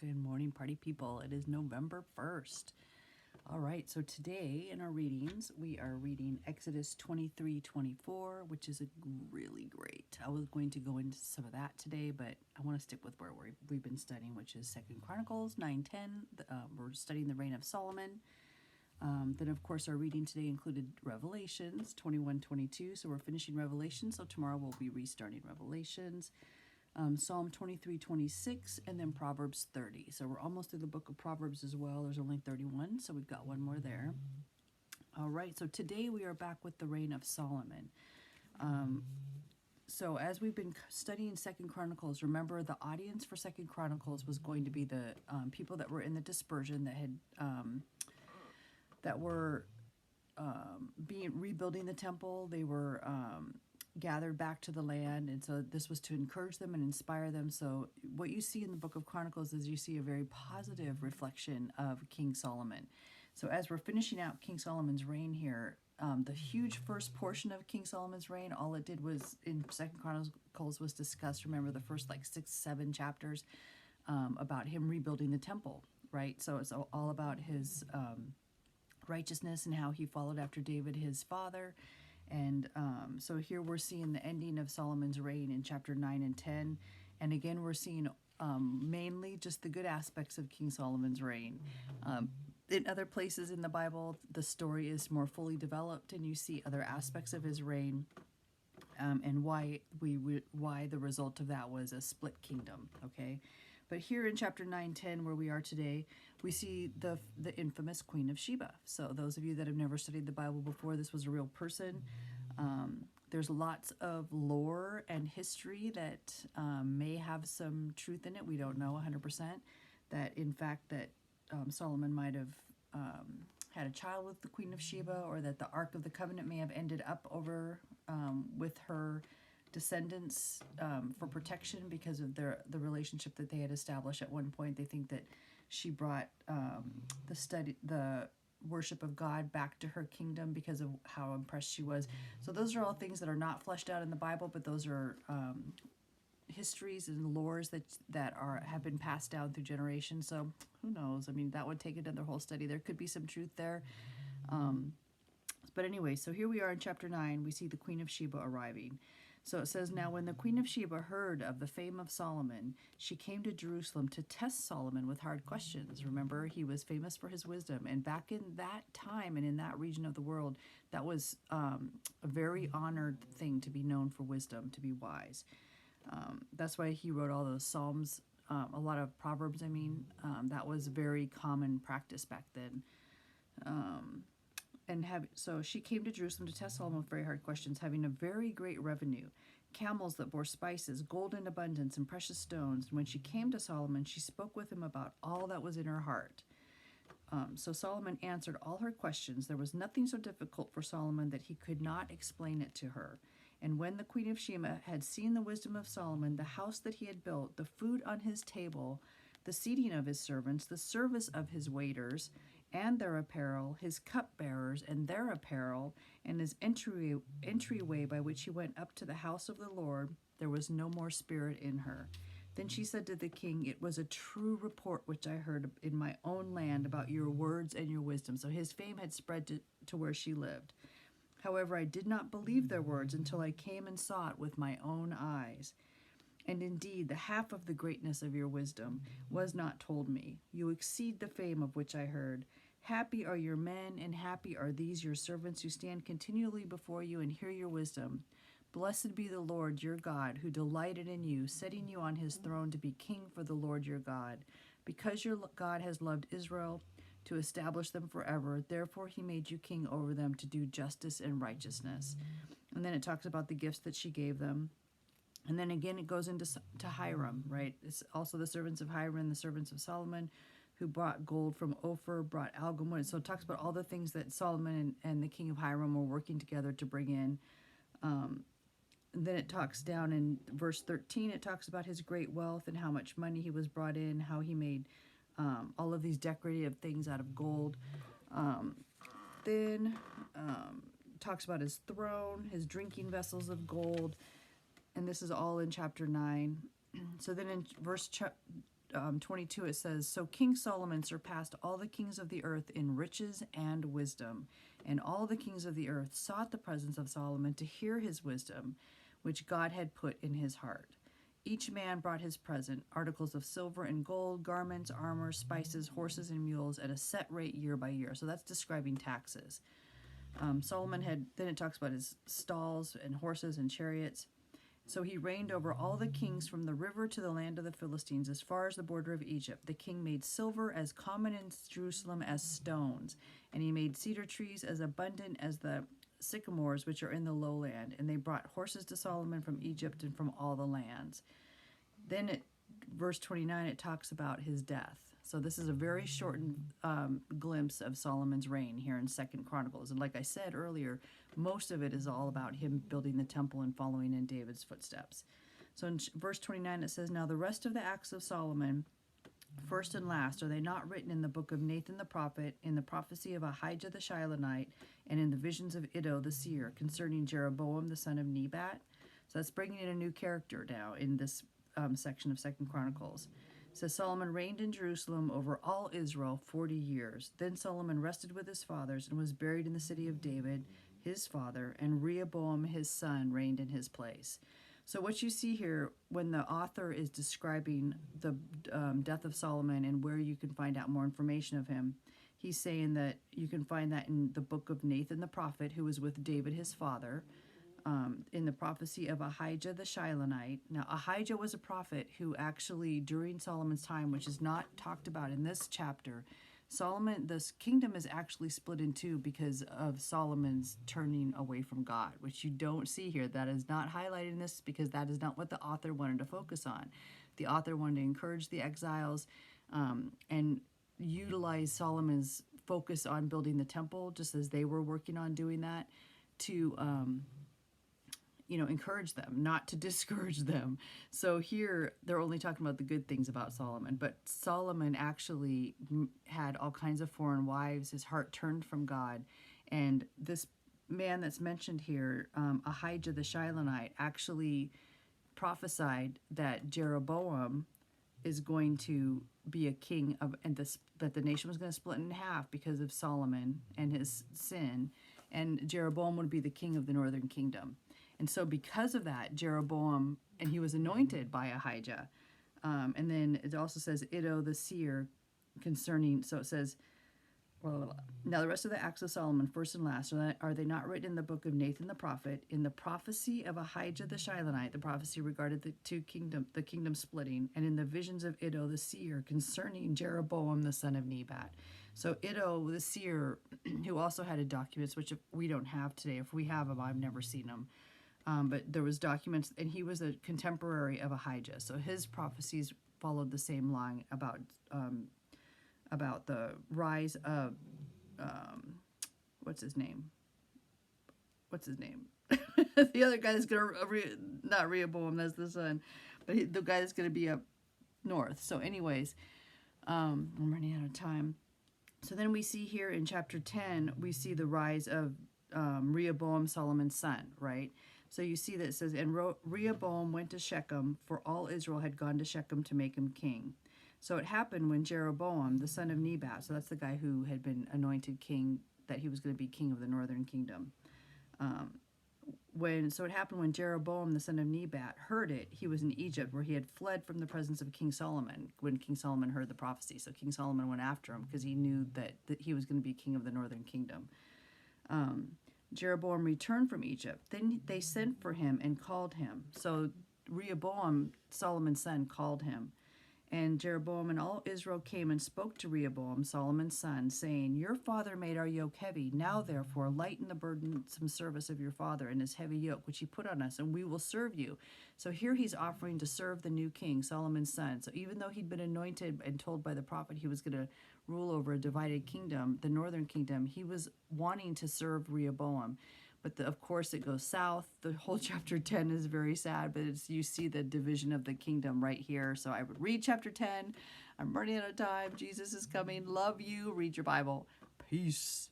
Good morning, party people. It is November 1st. All right, so today in our readings, we are reading Exodus 23:24, which is a really great. I was going to go into some of that today, but I want to stick with where we've been studying, which is 2nd Chronicles 9:10. We're studying the reign of Solomon. Then, of course, our reading today included Revelations 21:22. So we're finishing Revelations, so tomorrow we'll be restarting Revelations. Psalm 23:26, and then Proverbs 30. So we're almost through the book of Proverbs as well. There's only 31, so we've got one more there. All right, so today we are back with the reign of Solomon. So as we've been studying 2nd Chronicles, remember the audience for 2nd Chronicles was going to be the people that were in the dispersion that were rebuilding the temple. They were gathered back to the land, and so this was to encourage them and inspire them. So what you see in the book of Chronicles is you see a very positive reflection of King Solomon. So as we're finishing out King Solomon's reign here, the huge first portion of King Solomon's reign, all it did was in 2nd Chronicles was discussed, remember, the first like 6-7 chapters about him rebuilding the temple, right? So it's all about his righteousness and how he followed after David, his father. And so here we're seeing the ending of Solomon's reign in chapter 9 and 10. And again, we're seeing mainly just the good aspects of King Solomon's reign. In other places in the Bible, the story is more fully developed, and you see other aspects of his reign and why the result of that was a split kingdom. Okay, but here in chapter 9:10, where we are today, we see the infamous Queen of Sheba. So those of you that have never studied the Bible before, this was a real person. There's lots of lore and history that may have some truth in it. We don't know 100%. That in fact that Solomon might have had a child with the Queen of Sheba, or that the Ark of the Covenant may have ended up over with her descendants for protection because of the relationship that they had established at one point. They think that she brought the worship of God back to her kingdom because of how impressed she was. So those are all things that are not fleshed out in the Bible, but those are histories and lores that have been passed down through generations. So who knows? I mean, that would take another whole study. There could be some truth there. But anyway, so here we are in chapter 9. We see the Queen of Sheba arriving. So it says, "Now when the Queen of Sheba heard of the fame of Solomon, she came to Jerusalem to test Solomon with hard questions." Remember, he was famous for his wisdom. And back in that time and in that region of the world, that was a very honored thing to be known for wisdom, to be wise. That's why he wrote all those Psalms, a lot of Proverbs, that was very common practice back then. So she came to Jerusalem to test Solomon with very hard questions, having a very great revenue, camels that bore spices, gold in abundance, and precious stones. And when she came to Solomon, she spoke with him about all that was in her heart. So Solomon answered all her questions. There was nothing so difficult for Solomon that he could not explain it to her. And when the Queen of Sheba had seen the wisdom of Solomon, the house that he had built, the food on his table, the seating of his servants, the service of his waiters, and their apparel, his cupbearers and their apparel, and his entryway by which he went up to the house of the Lord, there was no more spirit in her. Then she said to the king, "It was a true report which I heard in my own land about your words and your wisdom." So his fame had spread to where she lived. "However, I did not believe their words until I came and saw it with my own eyes. And indeed, the half of the greatness of your wisdom was not told me. You exceed the fame of which I heard. Happy are your men, and happy are these your servants who stand continually before you and hear your wisdom. Blessed be the Lord your God, who delighted in you, setting you on his throne to be king for the Lord your God. Because your God has loved Israel, to establish them forever, therefore he made you king over them to do justice and righteousness." And then it talks about the gifts that she gave them. And then again, it goes into Hiram, right? It's also the servants of Hiram, the servants of Solomon, who brought gold from Ophir, brought algum wood. So it talks about all the things that Solomon and the king of Hiram were working together to bring in. And then it talks down in verse 13, it talks about his great wealth and how much money he was brought in, how he made all of these decorative things out of gold. Then talks about his throne, his drinking vessels of gold, and this is all in chapter 9. So then in verse 22, it says, "So King Solomon surpassed all the kings of the earth in riches and wisdom. And all the kings of the earth sought the presence of Solomon to hear his wisdom, which God had put in his heart. Each man brought his present, articles of silver and gold, garments, armor, spices, horses, and mules, at a set rate year by year." So that's describing taxes. Solomon had, then it talks about his stalls and horses and chariots. "So he reigned over all the kings from the river to the land of the Philistines, as far as the border of Egypt. The king made silver as common in Jerusalem as stones, and he made cedar trees as abundant as the sycamores which are in the lowland. And they brought horses to Solomon from Egypt and from all the lands." Then verse 29, it talks about his death. So this is a very shortened glimpse of Solomon's reign here in 2nd Chronicles. And like I said earlier, most of it is all about him building the temple and following in David's footsteps. So in verse 29, it says, "Now the rest of the acts of Solomon, first and last, are they not written in the book of Nathan the prophet, in the prophecy of Ahijah the Shilonite, and in the visions of Iddo the seer, concerning Jeroboam the son of Nebat?" So that's bringing in a new character now in this section of 2nd Chronicles. It says, "Solomon reigned in Jerusalem over all Israel 40 years. Then Solomon rested with his fathers and was buried in the city of David, his father, and Rehoboam his son reigned in his place." So what you see here when the author is describing the death of Solomon and where you can find out more information of him, he's saying that you can find that in the book of Nathan the prophet, who was with David his father, in the prophecy of Ahijah the Shilonite. Now, Ahijah was a prophet who actually, during Solomon's time, which is not talked about in this chapter, this kingdom is actually split in two because of Solomon's turning away from God, which you don't see here. That is not highlighted in this because that is not what the author wanted to focus on. The author wanted to encourage the exiles and utilize Solomon's focus on building the temple, just as they were working on doing that, to encourage them, not to discourage them. So here they're only talking about the good things about Solomon, but Solomon actually had all kinds of foreign wives. His heart turned from God. And this man that's mentioned here, Ahijah the Shilonite, actually prophesied that Jeroboam is going to be a king that the nation was going to split in half because of Solomon and his sin, and Jeroboam would be the king of the northern kingdom. And so because of that, Jeroboam, and he was anointed by Ahijah. And then it also says Iddo the seer concerning, so it says, "Now the rest of the acts of Solomon, first and last, are they not written in the book of Nathan the prophet, in the prophecy of Ahijah the Shilonite?" The prophecy regarded the kingdom splitting, "and in the visions of Iddo the seer concerning Jeroboam the son of Nebat." So Iddo the seer, who also had documents, which we don't have today. If we have them, I've never seen them. But there was documents, and he was a contemporary of Ahijah. So his prophecies followed the same line about the rise of, what's his name? The other guy that's going to, not Rehoboam, that's the son, but the guy that's going to be up north. So anyways, I'm running out of time. So then we see here in chapter 10, we see the rise of Rehoboam, Solomon's son, right? So you see that it says, "And Rehoboam went to Shechem, for all Israel had gone to Shechem to make him king. So it happened when Jeroboam, the son of Nebat," so that's the guy who had been anointed king, that he was going to be king of the northern kingdom. So it happened when Jeroboam, the son of Nebat, heard it. He was in Egypt, where he had fled from the presence of King Solomon when King Solomon heard the prophecy. So King Solomon went after him because he knew that he was going to be king of the northern kingdom. Jeroboam returned from Egypt. Then they sent for him and called him. So Rehoboam, Solomon's son, called him. And Jeroboam and all Israel came and spoke to Rehoboam, Solomon's son, saying, "Your father made our yoke heavy. Now, therefore, lighten the burdensome service of your father and his heavy yoke, which he put on us, and we will serve you." So here he's offering to serve the new king, Solomon's son. So even though he'd been anointed and told by the prophet he was going to rule over a divided kingdom, the northern kingdom, he was wanting to serve Rehoboam. But of course, it goes south. The whole chapter 10 is very sad, but you see the division of the kingdom right here. So I would read chapter 10. I'm running out of time. Jesus is coming. Love you. Read your Bible. Peace.